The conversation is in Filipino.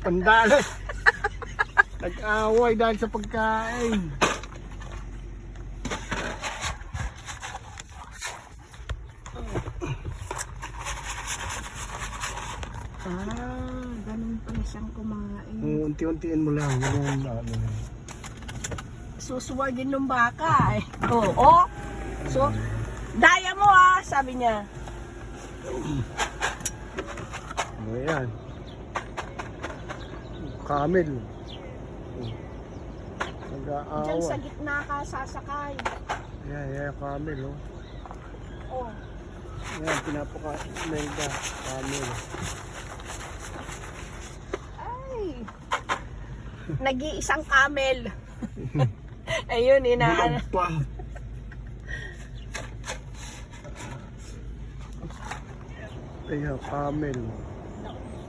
Pandalas. Nag-away dahil sa pagkain. Ganun pala siyang kumain. Unti-untiin mo lang. Susuwagin ng baka eh. Oo. So, daya mo sabi niya. Ayan. Camel. Nag-aawa. Diyan sa gitna ka sasakay. Ayan, camel, oh. Oh. Ayan, pinapaka-mega camel. Ay. Nag-iisang camel. Ayun, inaano. Pa. Ayan, camel.